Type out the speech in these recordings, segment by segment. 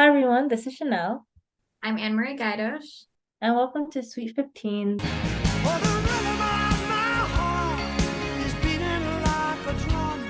Hi everyone, this is Chanel, I'm Anne Marie Gaidos. and welcome to Sweet 15. For the rhythm of my heart is beating like a drum.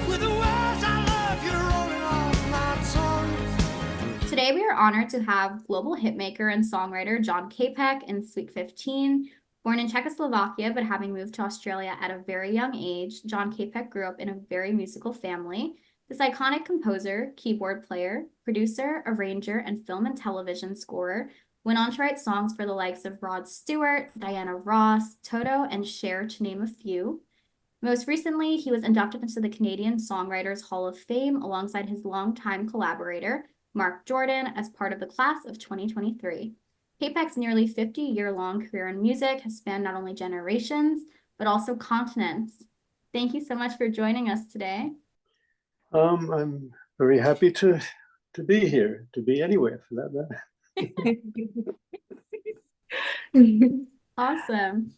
With the words I love you rolling off my tongue. Today we are honored to have global hitmaker and songwriter John Capek in Sweet 15. Born in Czechoslovakia, but having moved to Australia at a very young age, John Capek grew up in a very musical family. This iconic composer, keyboard player, producer, arranger, and film and television scorer went on to write songs for the likes of Rod Stewart, Diana Ross, Toto, and Cher, to name a few. Most recently, he was inducted into the Canadian Songwriters Hall of Fame alongside his longtime collaborator, Marc Jordan, as part of the class of 2023. Capek's nearly 50-year-long career in music has spanned not only generations, but also continents. Thank you so much for joining us today. I'm very happy to be here, to be anywhere for that matter. Awesome.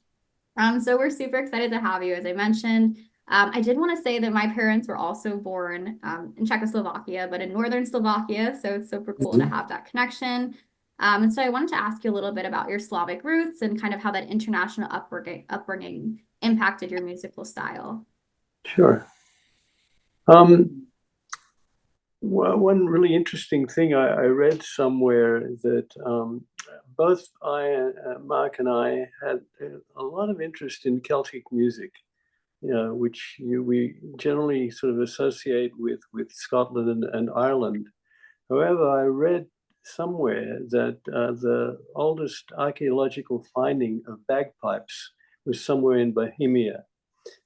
So we're super excited to have you, as I mentioned. I did want to say that my parents were also born in Czechoslovakia, but in northern Slovakia, so it's super cool to have that connection. And so I wanted to ask you a little bit about your Slavic roots and kind of how that international upbringing impacted your musical style. Sure. Well, one really interesting thing I read somewhere that both Mark and I had a lot of interest in Celtic music, which we generally sort of associate with Scotland and Ireland. However, I read somewhere that the oldest archaeological finding of bagpipes was somewhere in Bohemia.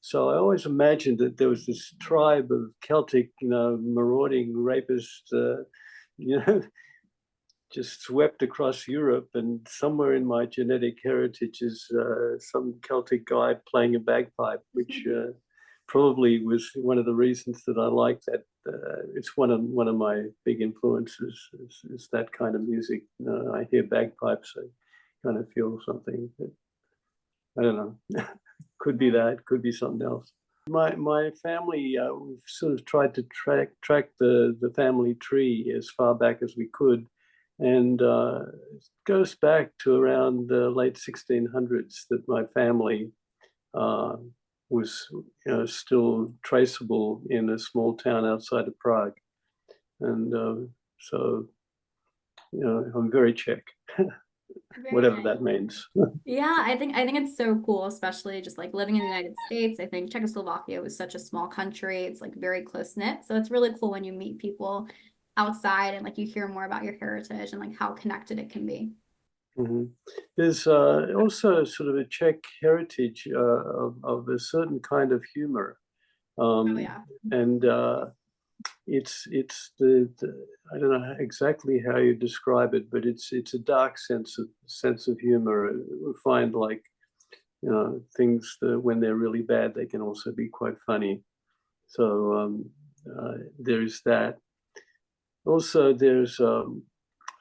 So I always imagined that there was this tribe of Celtic, marauding rapists, just swept across Europe, and somewhere in my genetic heritage is some Celtic guy playing a bagpipe, which probably was one of the reasons that I like that. It's one of my big influences is that kind of music. I hear bagpipes, I kind of feel something. I don't know. Could be that. Could be something else. My family, we've sort of tried to track the family tree as far back as we could, and it goes back to around the late 1600s that my family was still traceable in a small town outside of Prague, and so I'm very Czech, whatever that means. Yeah, I think it's so cool, especially just like living in the United States. I think Czechoslovakia was such a small country. It's like very close knit. So it's really cool when you meet people outside and like you hear more about your heritage and like how connected it can be. Mm-hmm. There's also sort of a Czech heritage of a certain kind of humor, Oh yeah. and it's the I don't know exactly how you describe it, but it's a dark sense of humor. We find like things that when they're really bad, they can also be quite funny. So there's that. Also, there's a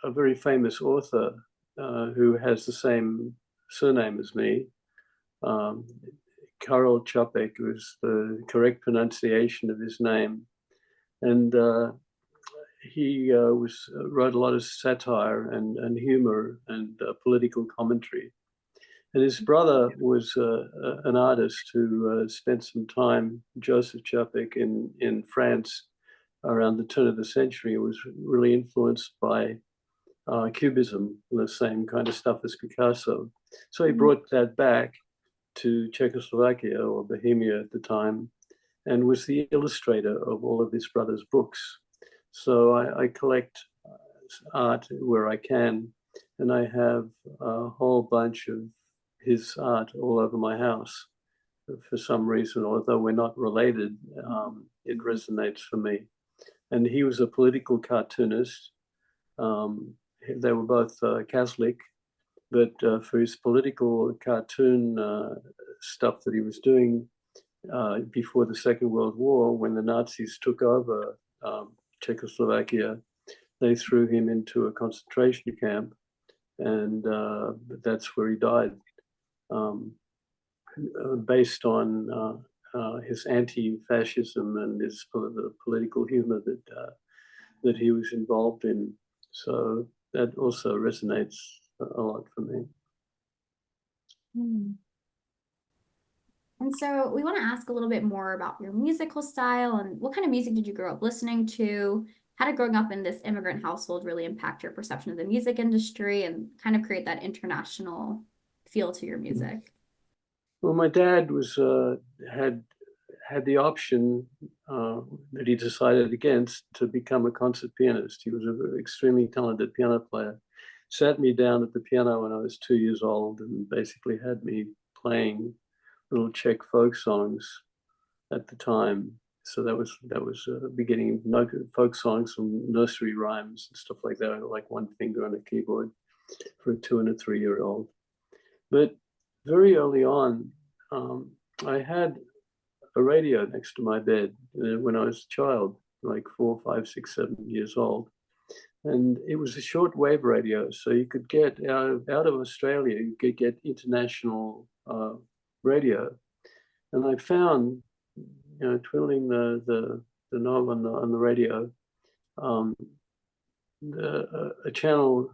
very famous author who has the same surname as me. Um, Karel Čapek was the correct pronunciation of his name, and he wrote a lot of satire and humor and political commentary. And his brother was an artist who spent some time, Joseph Čapek, in France around the turn of the century. Was really influenced by Cubism, the same kind of stuff as Picasso. So he brought that back to Czechoslovakia or Bohemia at the time, and was the illustrator of all of his brother's books. So I collect art where I can, and I have a whole bunch of his art all over my house. For some reason, although we're not related, it resonates for me. And he was a political cartoonist. They were both Catholic, but for his political cartoon stuff that he was doing before the Second World War, when the Nazis took over Czechoslovakia, they threw him into a concentration camp, and that's where he died, based on his anti-fascism and his political humor that he was involved in. So that also resonates a lot for me. And so we want to ask a little bit more about your musical style and what kind of music did you grow up listening to? How did growing up in this immigrant household really impact your perception of the music industry and kind of create that international feel to your music? Well, my dad was had the option that he decided against to become a concert pianist. He was an extremely talented piano player. Sat me down at the piano when I was 2 years old and basically had me playing little Czech folk songs at the time. So that was beginning folk songs, some nursery rhymes and stuff like that, like one finger on a keyboard for a 2 and a 3-year-old. But very early on, I had a radio next to my bed when I was a child, like 4, 5, 6, 7 years old. And it was a shortwave radio, so you could get out of Australia, you could get international radio. And I found, twiddling the knob on the radio, a channel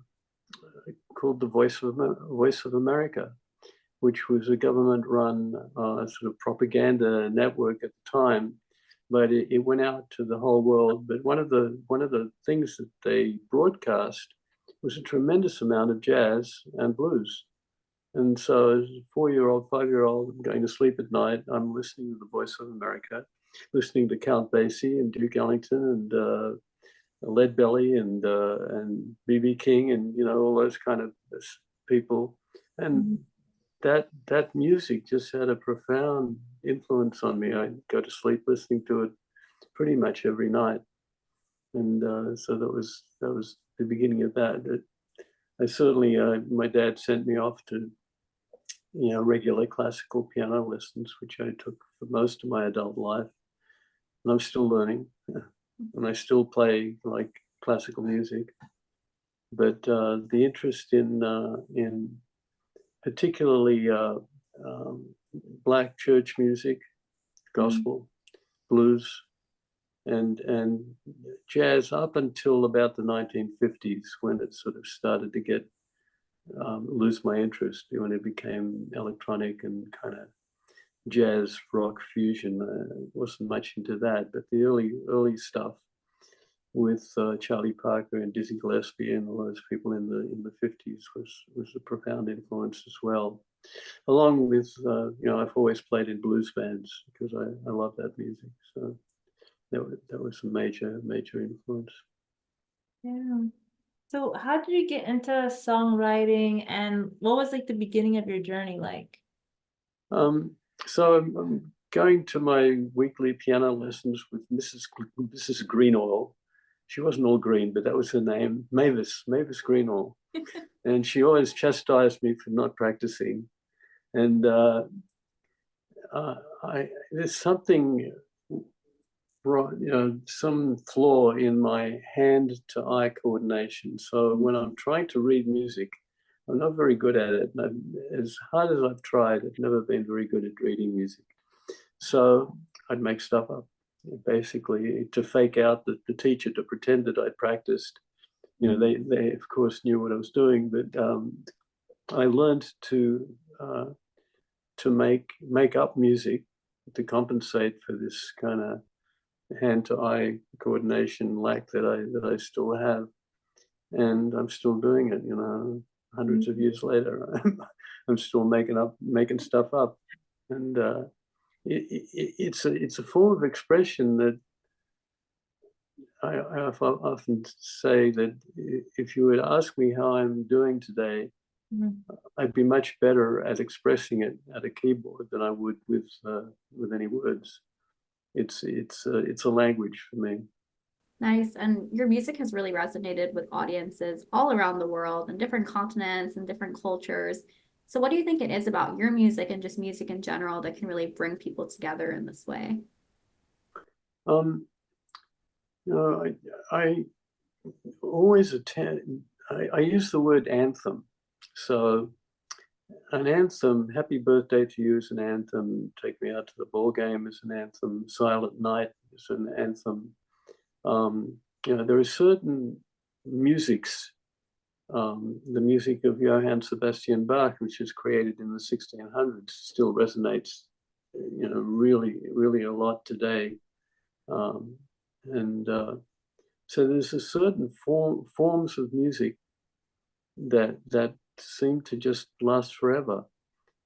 called the Voice of America, which was a government-run sort of propaganda network at the time, but it went out to the whole world. But one of the things that they broadcast was a tremendous amount of jazz and blues. And so as a 4-year-old, 5-year-old going to sleep at night, I'm listening to the Voice of America, listening to Count Basie and Duke Ellington and Lead Belly and B.B. King and all those kind of people. And that music just had a profound influence on me. I'd go to sleep listening to it pretty much every night. And so that was the beginning of that. I certainly, my dad sent me off to, regular classical piano lessons, which I took for most of my adult life. And I'm still learning, and I still play like classical music. But the interest in particularly Black church music, gospel, blues, and jazz up until about the 1950s, when it sort of started to get lose my interest, when it became electronic and kind of jazz rock fusion. Wasn't much into that, but the early stuff with Charlie Parker and Dizzy Gillespie and all those people in the 50s was a profound influence as well. Along with I've always played in blues bands because I love that music. So that was a major influence. Yeah. So how did you get into songwriting, and what was like the beginning of your journey like? So I'm going to my weekly piano lessons with Mrs. Greenall. She wasn't all green, but that was her name, Mavis Greenall. And she always chastised me for not practicing. And there's something, some flaw in my hand-to-eye coordination. So when I'm trying to read music, I'm not very good at it. And as hard as I've tried, I've never been very good at reading music. So I'd make stuff up, basically, to fake out the teacher, to pretend that I'd practiced. They of course knew what I was doing, but I learned to make up music to compensate for this kind of hand-to-eye coordination lack that I still have, and I'm still doing it. Hundreds of years later, I'm still making stuff up, and it's a form of expression that I often say that if you would ask me how I'm doing today, I'd be much better at expressing it at a keyboard than I would with any words. It's a language for me. Nice. And your music has really resonated with audiences all around the world and different continents and different cultures. So what do you think it is about your music and just music in general that can really bring people together in this way? I always I use the word anthem. So an anthem, Happy Birthday to You is an anthem, Take Me Out to the Ball Game is an anthem, Silent Night is an anthem. There are certain musics. The music of Johann Sebastian Bach, which was created in the 1600s, still resonates, really, really a lot today. So there's a certain forms of music that seem to just last forever.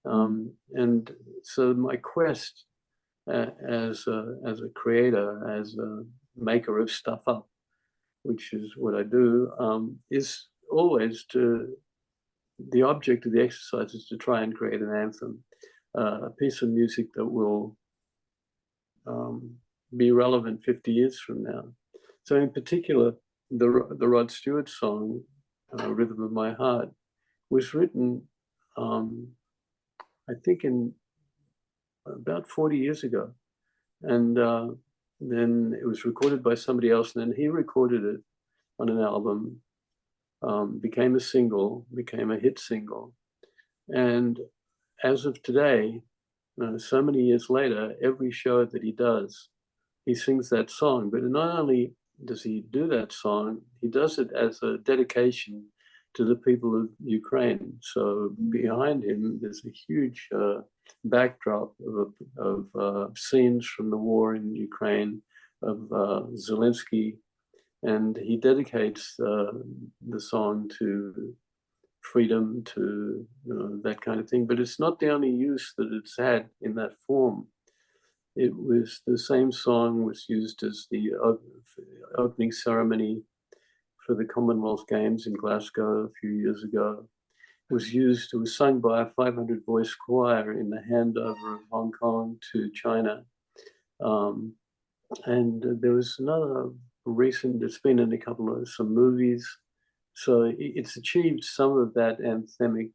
And so my quest as a creator, as a maker of stuff up, which is what I do, is always the object of the exercise is to try and create an anthem, a piece of music that will be relevant 50 years from now. So in particular, the Rod Stewart song, Rhythm of My Heart, was written, I think, in about 40 years ago. And then it was recorded by somebody else, and then he recorded it on an album, became a single, became a hit single. And as of today, so many years later, every show that he does, he sings that song. But not only does he do that song, he does it as a dedication to the people of Ukraine. So behind him, there's a huge backdrop of scenes from the war in Ukraine, of Zelensky, and he dedicates the song to freedom, to that kind of thing. But it's not the only use that it's had in that form. It was the same song was used as the opening ceremony for the Commonwealth Games in Glasgow a few years ago. It was sung by a 500 voice choir in the handover of Hong Kong to China. And there was another recent, it's been in some movies. So it's achieved some of that anthemic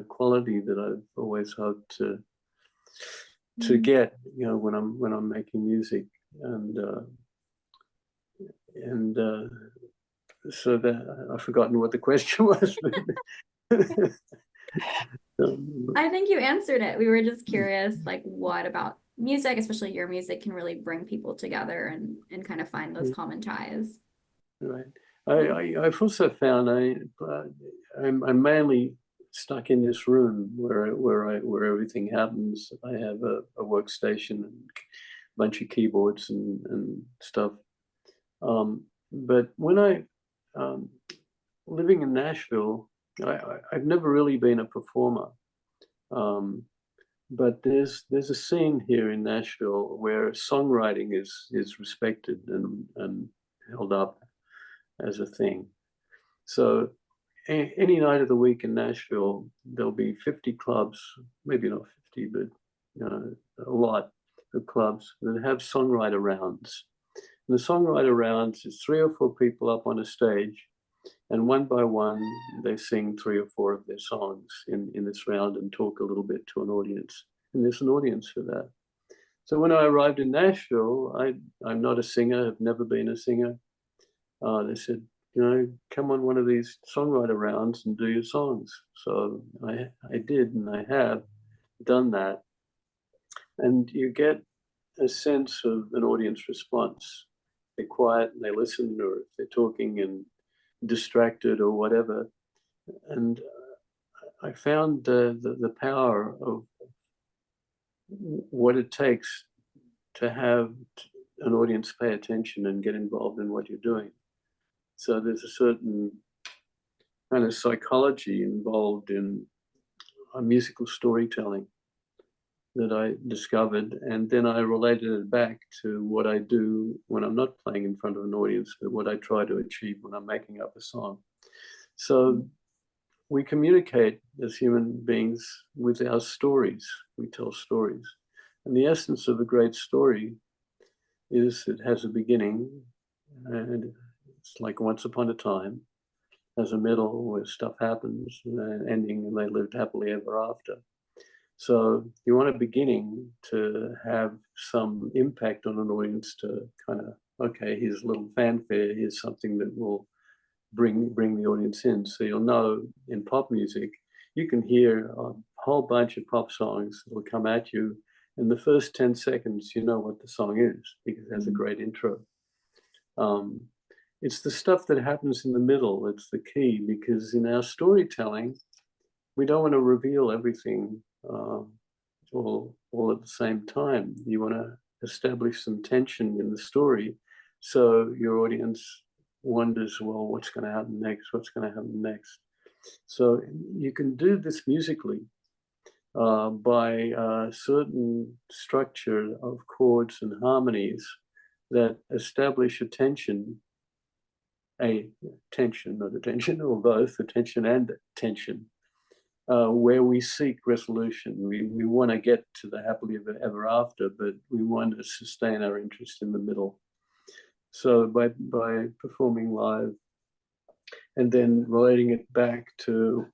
quality that I've always hoped to get, when I'm making music. And so that I've forgotten what the question was. I think you answered it. We were just curious, like, what about music, especially your music, can really bring people together and kind of find those common ties. Right. I've also found I'm mainly stuck in this room where everything happens. I have a workstation and a bunch of keyboards and stuff. But when living in Nashville, I've never really been a performer. But there's a scene here in Nashville where songwriting is respected and held up as a thing. So any night of the week in Nashville, there'll be 50 clubs, maybe not 50, but a lot of clubs that have songwriter rounds. And the songwriter rounds is 3 or 4 people up on a stage, and one by one, they sing 3 or 4 of their songs in this round and talk a little bit to an audience. And there's an audience for that. So when I arrived in Nashville, I'm not a singer, have never been a singer. They said, come on one of these songwriter rounds and do your songs. So I did, and I have done that. And you get a sense of an audience response. They're quiet and they listen, or if they're talking and distracted or whatever. And I found the power of what it takes to have an audience pay attention and get involved in what you're doing. So there's a certain kind of psychology involved in musical storytelling that I discovered, and then I related it back to what I do when I'm not playing in front of an audience, but what I try to achieve when I'm making up a song. So we communicate as human beings with our stories. We tell stories. And the essence of a great story is it has a beginning, and it's like once upon a time, has a middle where stuff happens, and an ending, and they lived happily ever after. So you want a beginning to have some impact on an audience, to kind of, okay, here's a little fanfare, here's something that will bring the audience in. So you'll know in pop music, you can hear a whole bunch of pop songs that will come at you. In the first 10 seconds, you know what the song is because it has a great intro. it's the stuff that happens in the middle that's the key, because in our storytelling, we don't want to reveal everything all at the same time. You want to establish some tension in the story, so your audience wonders, well, what's going to happen next? What's going to happen next? So you can do this musically by a certain structure of chords and harmonies that establish a tension, not attention, or both attention and tension, where we seek resolution. We want to get to the happily ever after, but we want to sustain our interest in the middle. So by performing live and then relating it back to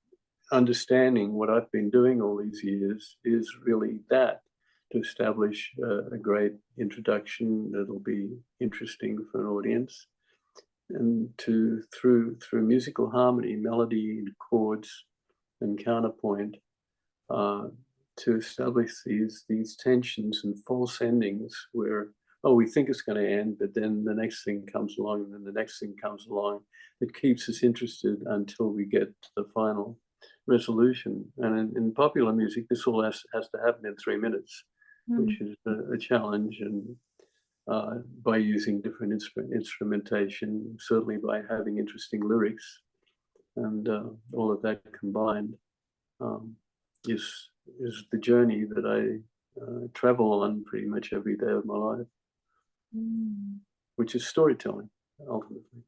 understanding what I've been doing all these years is really that, to establish a great introduction that'll be interesting for an audience, and to through musical harmony, melody, and chords and counterpoint, to establish these tensions and false endings where, oh, we think it's going to end, but then the next thing comes along, and then the next thing comes along. It keeps us interested until we get to the final resolution. And in popular music, this all has to happen in 3 minutes, which is a challenge. And by using different instrumentation, certainly by having interesting lyrics, and all of that combined is the journey that I travel on pretty much every day of my life, which is storytelling, ultimately.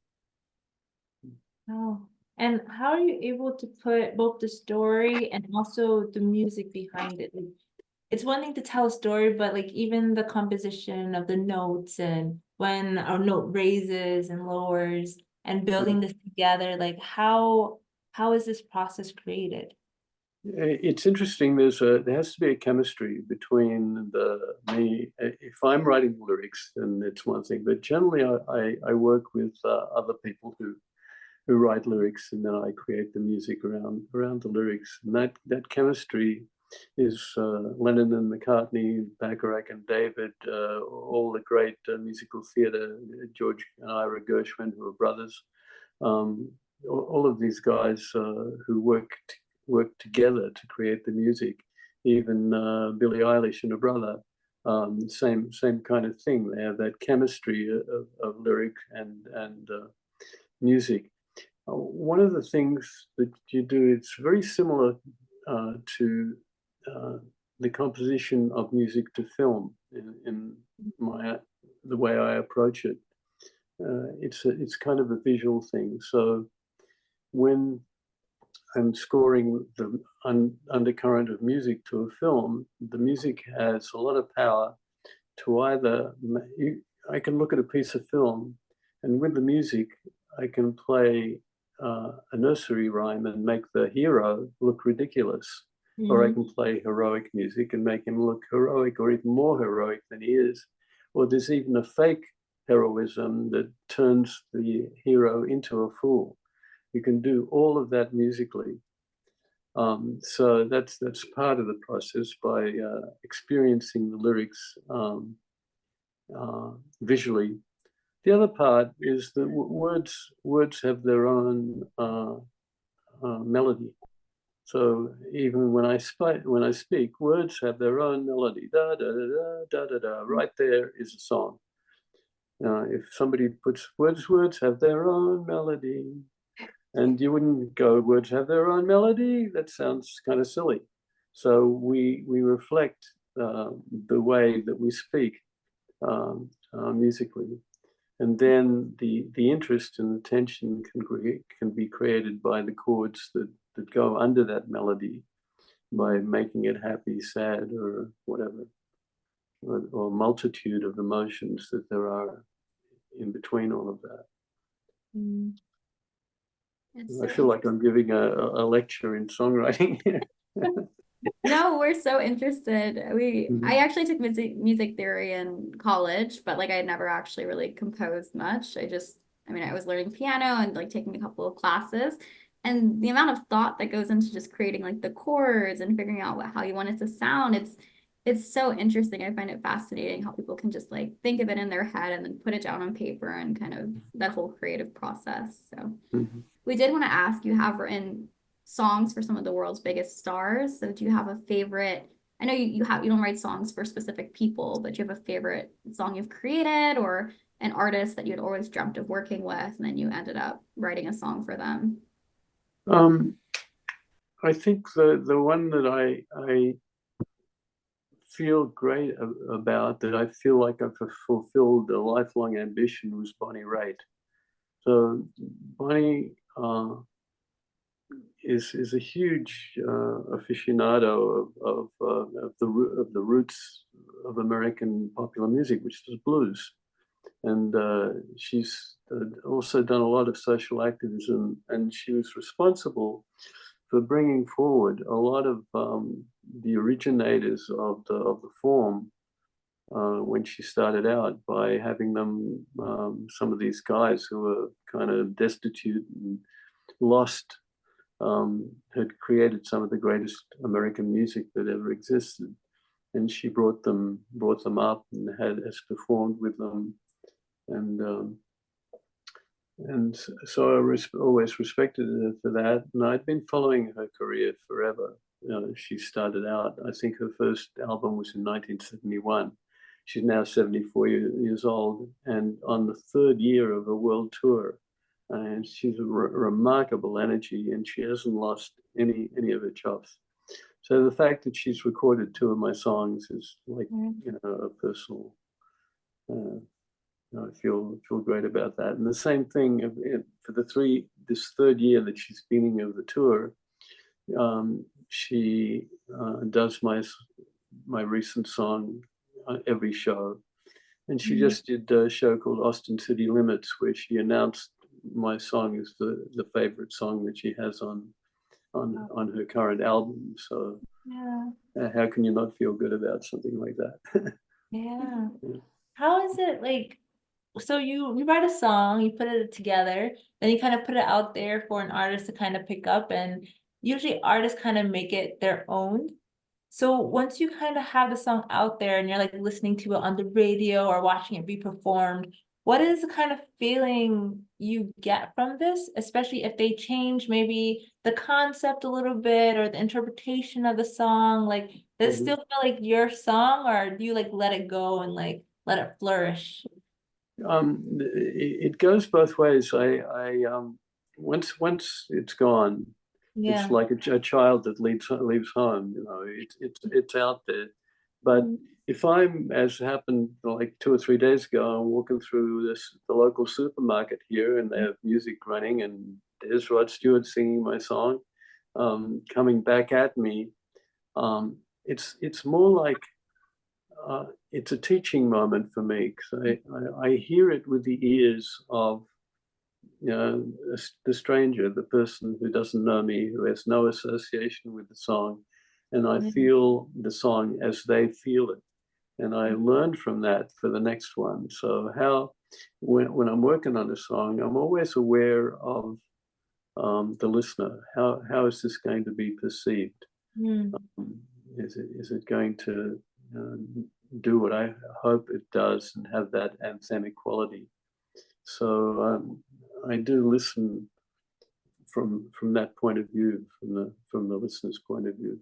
Oh, and how are you able to put both the story and also the music behind it? Like, it's one thing to tell a story, but like even the composition of the notes and when our note raises and lowers and building this together, like how is this process created? It's interesting. There has to be a chemistry between me. If I'm writing lyrics, then it's one thing. But generally, I work with other people who write lyrics, and then I create the music around the lyrics. And that chemistry is Lennon and McCartney, Bacharach and David, all the great musical theatre, George and Ira Gershwin, who are brothers. All of these guys who work together to create the music. Even Billie Eilish and her brother, same kind of thing. They have that chemistry of lyric and music. One of the things that you do, it's very similar to the composition of music to film in the way I approach it. It's kind of a visual thing. So when I'm scoring the undercurrent of music to a film, the music has a lot of power to either, I can look at a piece of film, and with the music, I can play a nursery rhyme and make the hero look ridiculous. Or I can play heroic music and make him look heroic, or even more heroic than he is. Or there's even a fake heroism that turns the hero into a fool. You can do all of that musically. So that's part of the process, by experiencing the lyrics visually. The other part is that words have their own melody. So even when I speak, words have their own melody. Da da da da da da da. Right there is a song. If somebody puts words have their own melody, and you wouldn't go, words have their own melody. That sounds kind of silly. So we reflect the way that we speak musically. And then the interest and the tension can be created by the chords that go under that melody, by making it happy, sad, or whatever, or multitude of emotions that there are in between all of that. I feel like I'm giving a lecture in songwriting here. No, we're so interested. I actually took music theory in college, but like I had never actually really composed much. I was learning piano and like taking a couple of classes, and the amount of thought that goes into just creating like the chords and figuring out how you want it to sound, It's so interesting. I find it fascinating how people can just like think of it in their head and then put it down on paper and kind of that whole creative process. So Mhm. we did want to ask, you have written songs for some of the world's biggest stars. So do you have a favorite? I know you don't write songs for specific people, but do you have a favorite song you've created or an artist that you'd always dreamt of working with, and then you ended up writing a song for them? I think the one that I feel great about, that I feel like I've fulfilled a lifelong ambition, was Bonnie Raitt. So Bonnie is a huge aficionado of the roots of American popular music, which is blues, and she's also done a lot of social activism, and she was responsible for bringing forward a lot of the originators of the form when she started out, by having them, some of these guys who were kind of destitute and lost, had created some of the greatest American music that ever existed, and she brought them up and has performed with them, and so I always respected her for that, and I'd been following her career forever. She started out, I think her first album was in 1971. She's now 74 years old and on the third year of a world tour. And she's a remarkable energy, and she hasn't lost any of her chops. So the fact that she's recorded 2 of my songs is like, a personal, I feel great about that. And the same thing for this third year that she's been of the tour, she does my recent song every show, and she just did a show called Austin City Limits, where she announced my song is the favorite song that she has on her current album. So how can you not feel good about something like that? Yeah. How is it like? So you write a song, you put it together, then you kind of put it out there for an artist to kind of pick up, and usually artists kind of make it their own. So once you kind of have the song out there and you're like listening to it on the radio or watching it be performed, what is the kind of feeling you get from this, especially if they change maybe the concept a little bit or the interpretation of the song? Like, does it still feel like your song, or do you like let it go and like let it flourish? It goes both ways. Once it's gone, it's like a child that leaves home. It's out there. But if I'm, as happened like 2 or 3 days ago, I'm walking through the local supermarket here, and they have music running, and there's Rod Stewart singing my song, coming back at me. It's more like it's a teaching moment for me, because I hear it with the ears of the stranger, the person who doesn't know me, who has no association with the song, and I feel the song as they feel it, and I learn from that for the next one. So when I'm working on a song, I'm always aware of the listener. How is this going to be perceived? Is it going to do what I hope it does and have that anthemic quality? So I do listen from that point of view, from the listener's point of view.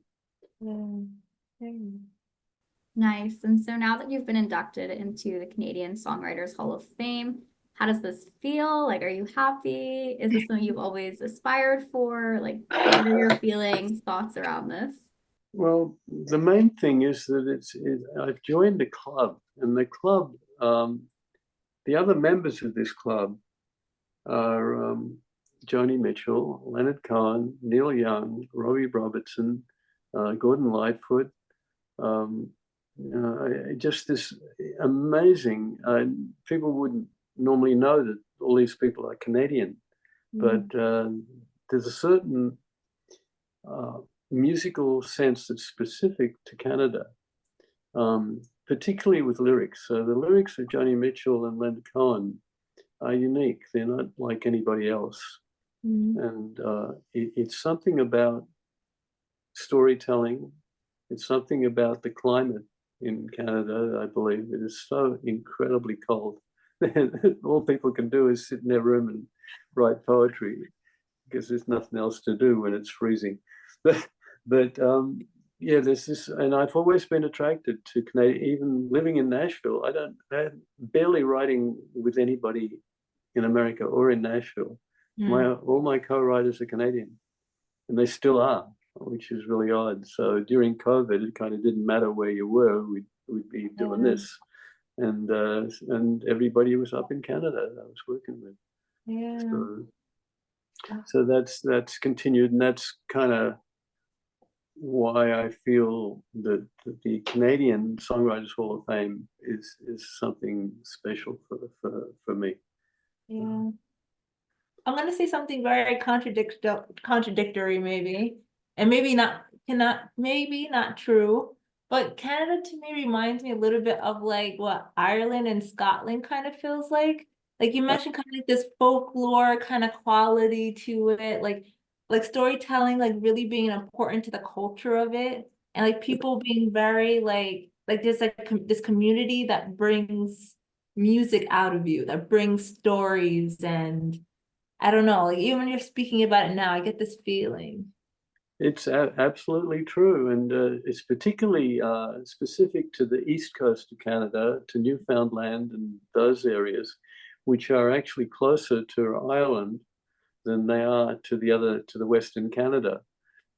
Nice. And so now that you've been inducted into the Canadian Songwriters Hall of Fame, how does this feel? Like, are you happy? Is this something you've always aspired for? Like, what are your feelings, thoughts around this? Well, the main thing is that I've joined a club, and the club, the other members of this club are Joni Mitchell, Leonard Cohen, Neil Young, Robbie Robertson, Gordon Lightfoot. Just this amazing. People wouldn't normally know that all these people are Canadian, but there's a certain musical sense that's specific to Canada, particularly with lyrics. So the lyrics of Joni Mitchell and Leonard Cohen are unique. They're not like anybody else. And it's something about storytelling. It's something about the climate in Canada, I believe. It is so incredibly cold. All people can do is sit in their room and write poetry because there's nothing else to do when it's freezing. But yeah, there's this, and I've always been attracted to Canadian. Even living in Nashville, I'm barely writing with anybody in America or in Nashville. All my co-writers are Canadian, and they still are, which is really odd. So during COVID, it kind of didn't matter where you were. We'd be doing this, and everybody was up in Canada that I was working with. So that's continued, and that's kind of why I feel that the Canadian Songwriters Hall of Fame is something special for me. Yeah. I'm gonna say something very contradictory, maybe, and maybe not true. But Canada to me reminds me a little bit of like what Ireland and Scotland kind of feels like. Like you mentioned, kind of like this folklore kind of quality to it, like storytelling, like really being important to the culture of it, and like people being very like there's like this community that brings music out of you, that brings stories, and I don't know, like even when you're speaking about it now, I get this feeling. It's absolutely true, and it's particularly specific to the east coast of Canada, to Newfoundland and those areas, which are actually closer to Ireland than they are to the Western Canada.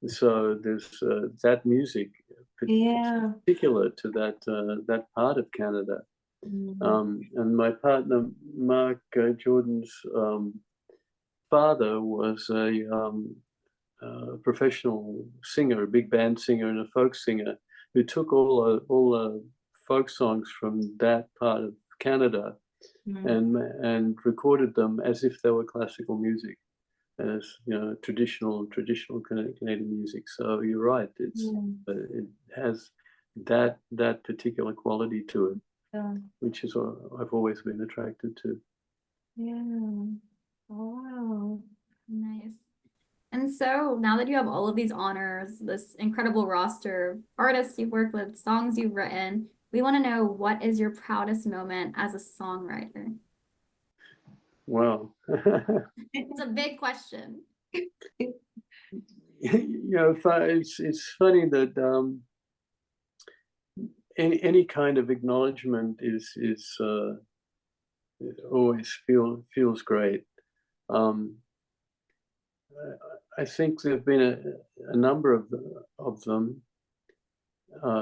So there's that music, particular to that part of Canada. And my partner, Marc Jordan's father was a professional singer, a big band singer and a folk singer, who took all the folk songs from that part of Canada and recorded them as if they were classical music, as traditional Canadian music. So you're right, it has that particular quality to it, which is what I've always been attracted to. Wow. Nice. And so now that you have all of these honors, this incredible roster of artists you've worked with, songs you've written, we want to know, what is your proudest moment as a songwriter? Wow. It's a big question. It's funny that any kind of acknowledgement is it always feels great. I think there have been a number of them.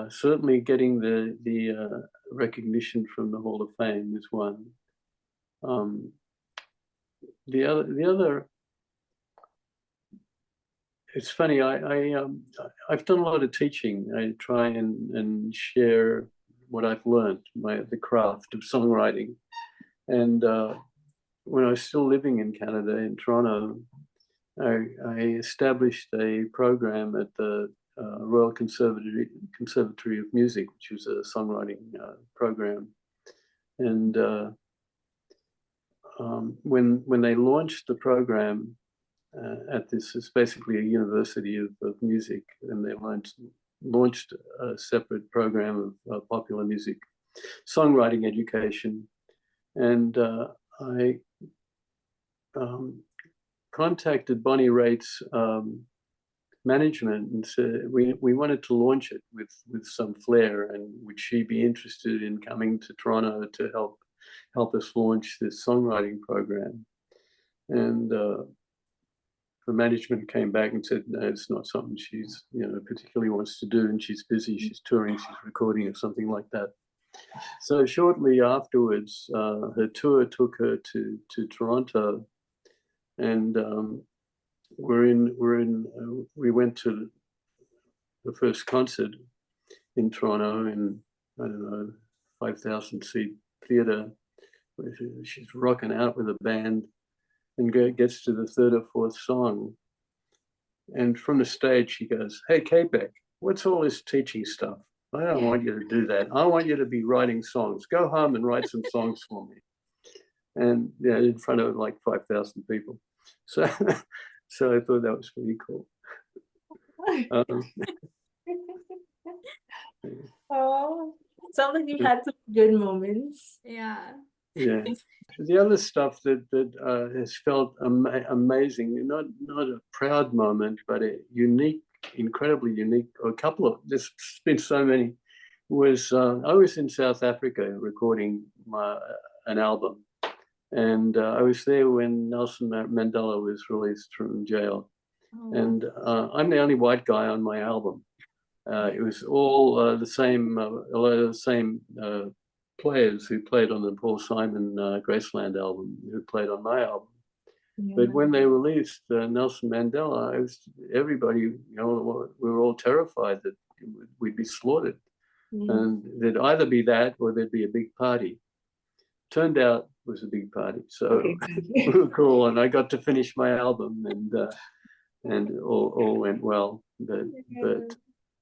Certainly, getting the recognition from the Hall of Fame is one. The other. It's funny. I've done a lot of teaching. I try and share what I've learned, the craft of songwriting. And when I was still living in Canada, in Toronto, I established a program at the Royal Conservatory of Music, which was a songwriting program. And when they launched the program at this, it's basically a university of music, and they launched a separate program of popular music songwriting education. And I contacted Bonnie Raitt's management and said we wanted to launch it with some flair, and would she be interested in coming to Toronto to help us launch this songwriting program? And the management came back and said, no, it's not something she's particularly wants to do, and she's busy, she's touring, she's recording, or something like that. So shortly afterwards, her tour took her to Toronto, and we went to the first concert in Toronto in, I don't know, 5,000 seat theater, where she's rocking out with a band, and gets to the third or fourth song, and from the stage she goes, "Hey, Capek, what's all this teaching stuff? I don't want you to do that. I want you to be writing songs. Go home and write some songs for me." And in front of like 5,000 people. So I thought that was pretty cool. Oh, Sounds like you've had some good moments. Yeah. Yeah. The other stuff that has felt amazing, not a proud moment, but a unique, incredibly unique, or a couple of, there's been so many, was I was in South Africa recording an album, and I was there when Nelson Mandela was released from jail, Oh, and I'm the only white guy on my album. It was all the same, a lot of the same players who played on the Paul Simon Graceland album, who played on my album. But when they released Nelson Mandela, everybody, we were all terrified that we'd be slaughtered. And there'd either be that or there'd be a big party. Turned out it was a big party. So we were cool, and I got to finish my album, and all went well. But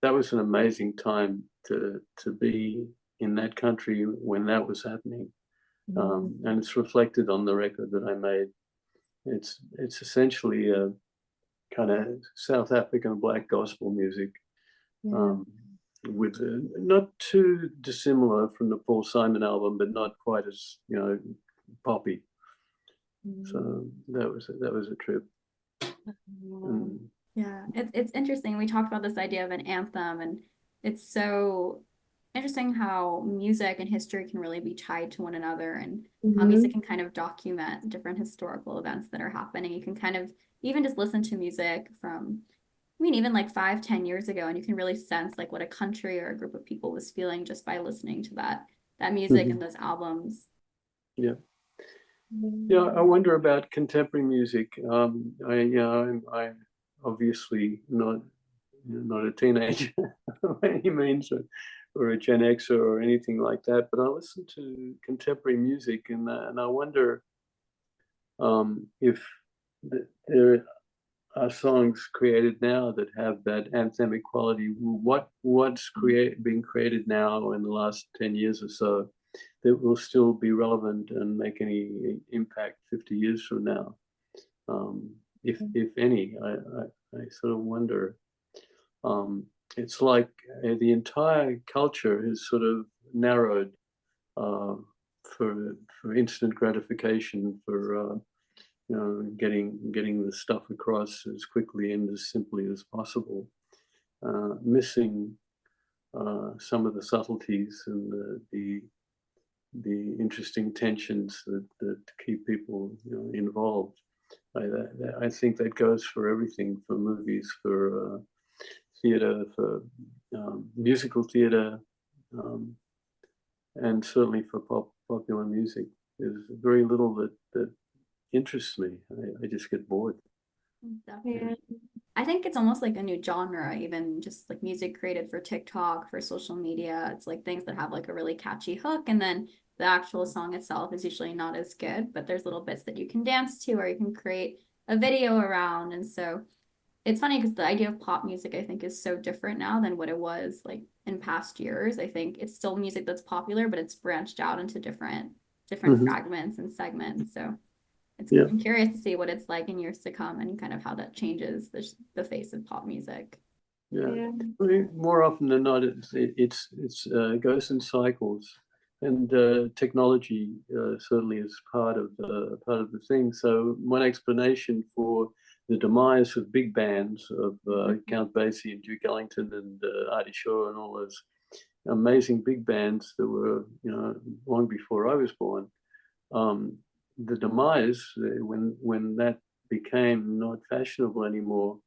that was an amazing time to be in that country when that was happening. And it's reflected on the record that I made. It's essentially a kind of South African black gospel music, with not too dissimilar from the Paul Simon album, but not quite as poppy. So that was a trip. Yeah, it's interesting. We talked about this idea of an anthem, and it's so interesting how music and history can really be tied to one another, and how music can kind of document different historical events that are happening. You can kind of even just listen to music from, I mean, even like 5-10 years ago, and you can really sense like what a country or a group of people was feeling just by listening to that music and those albums. Yeah. Yeah, I wonder about contemporary music. I'm obviously not a teenager by any means, or a Gen Xer or anything like that, but I listen to contemporary music, and I wonder if there are songs created now that have that anthemic quality. What's being created now in the last 10 years or so that will still be relevant and make any impact 50 years from now, if any. I sort of wonder. It's like the entire culture is sort of narrowed for instant gratification, for getting the stuff across as quickly and as simply as possible, missing some of the subtleties and the interesting tensions that keep people involved. I think that goes for everything, for movies, for theater, for musical theater, and certainly for popular music. There's very little that interests me. I just get bored. Definitely. I think it's almost like a new genre, even just like music created for TikTok, for social media. It's like things that have like a really catchy hook, and then the actual song itself is usually not as good, but there's little bits that you can dance to, or you can create a video around. And so it's funny because the idea of pop music, I think, is so different now than what it was like in past years. I think it's still music that's popular, but it's branched out into different fragments and segments. So I'm curious to see what it's like in years to come, and kind of how that changes the face of pop music. Yeah. I mean, more often than not, it goes in cycles, and technology certainly is part of the thing. So one explanation for the demise of big bands of Count Basie and Duke Ellington and Artie Shaw and all those amazing big bands that were long before I was born. The demise, when that became not fashionable anymore,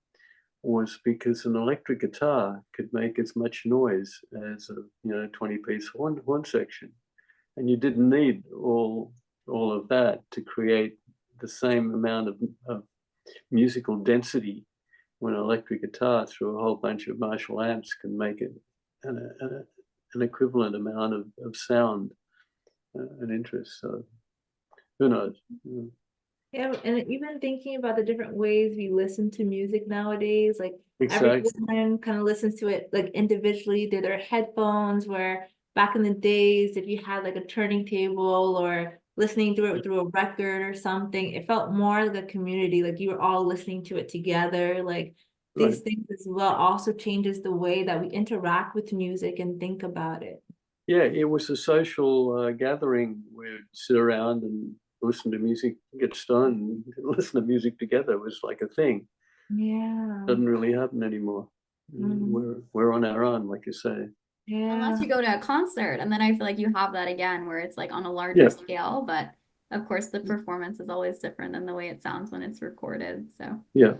was because an electric guitar could make as much noise as a 20-piece horn section, and you didn't need all of that to create the same amount of musical density, when an electric guitar through a whole bunch of Marshall amps can make it an equivalent amount of sound and interest. So who knows? Yeah, and even thinking about the different ways we listen to music nowadays, like everyone kind of listens to it like individually through their headphones, where back in the days, if you had like a turning table or listening through it through a record or something, it felt more like a community, like you were all listening to it together. Like these things as well also changes the way that we interact with music and think about it. Yeah, it was a social gathering where we'd sit around and listen to music, get stoned, and listen to music together. It was like a thing. Yeah. Doesn't really happen anymore. We're on our own, like you say. Yeah. Unless you go to a concert, and then I feel like you have that again where it's like on a larger Yeah. scale, but of course the performance is always different than the way it sounds when it's recorded. So Yeah.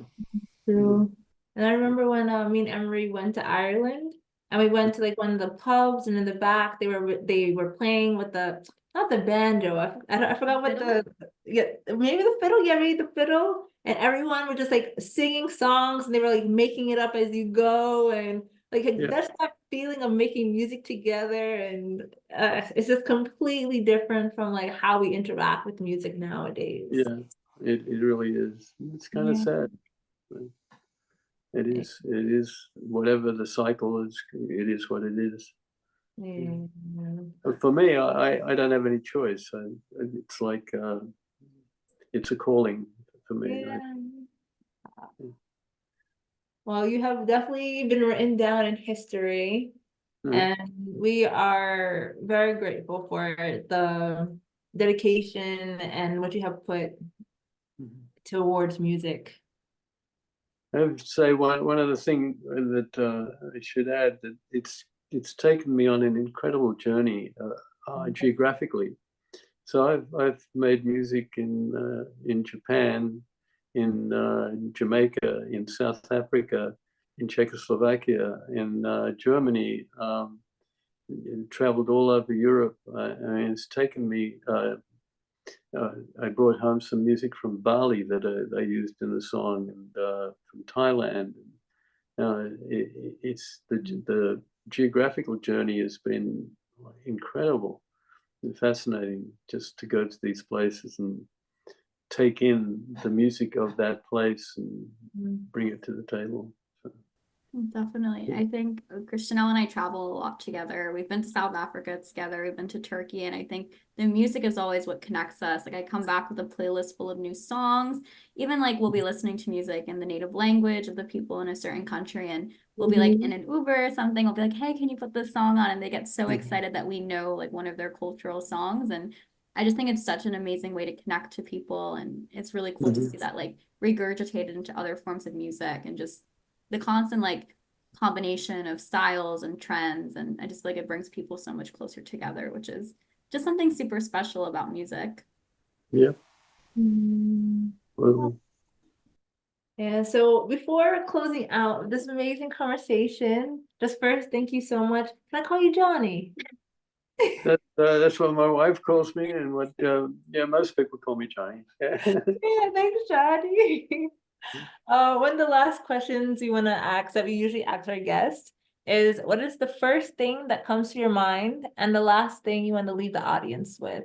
True. And I remember when me and Emery went to Ireland, and we went to like one of the pubs, and in the back they were playing with the, not the banjo. I forgot what Fiddle? maybe the fiddle. Yeah, maybe the fiddle. And everyone were just like singing songs, and they were like making it up as you go, and like Yeah. that's that feeling of making music together, and it's just completely different from like how we interact with music nowadays. Yeah, it really is. It's kind of Yeah. sad. But it is whatever the cycle is, it is what it is. Yeah. But for me, I don't have any choice. It's like it's a calling for me. Yeah. Well, you have definitely been written down in history, and we are very grateful for the dedication and what you have put towards music. I have to say one other thing that I should add, that it's taken me on an incredible journey geographically. So I've made music in Japan, in Jamaica, in South Africa, in Czechoslovakia, in Germany, and traveled all over Europe. I mean, it's taken me. I brought home some music from Bali that I used in the song, and from Thailand. It's the geographical journey has been incredible and fascinating, just to go to these places and take in the music of that place and bring it to the table. So, definitely. I think Christianelle and I travel a lot together. We've been to South Africa together. We've been to Turkey. And I think the music is always what connects us. Like I come back with a playlist full of new songs. Even like we'll be listening to music in the native language of the people in a certain country. And we'll be like in an Uber or something. We'll be like, hey, can you put this song on? And they get so excited that we know like one of their cultural songs. And I just think it's such an amazing way to connect to people. And it's really cool to see that like regurgitated into other forms of music, and just the constant like combination of styles and trends. And I just feel like it brings people so much closer together, which is just something super special about music. yeah. Yeah, so before closing out this amazing conversation, just first, thank you so much. Can I call you Johnny? That's what my wife calls me, and what most people call me Johnny. Yeah, thanks, Johnny. One of the last questions we want to ask that we usually ask our guests is, what is the first thing that comes to your mind and the last thing you want to leave the audience with?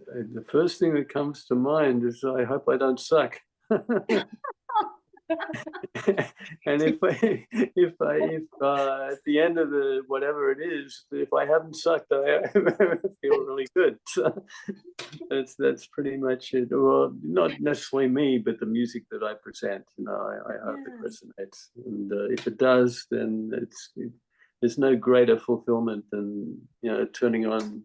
The first thing that comes to mind is, I hope I don't suck. And if at the end of the whatever it is, if I haven't sucked, I feel really good. So that's pretty much it. Well, not necessarily me, but the music that I present. I hope it resonates, and if it does, then there's no greater fulfillment than turning on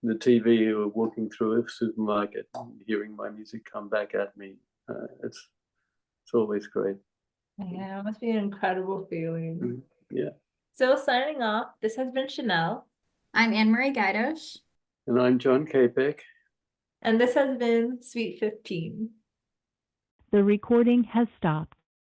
the TV or walking through a supermarket and hearing my music come back at me. It's always great. Yeah, it must be an incredible feeling. Yeah. So signing off, this has been Chanel. I'm Anne-Marie Gaidosh. And I'm John Capek. And this has been Sweet 15. The recording has stopped.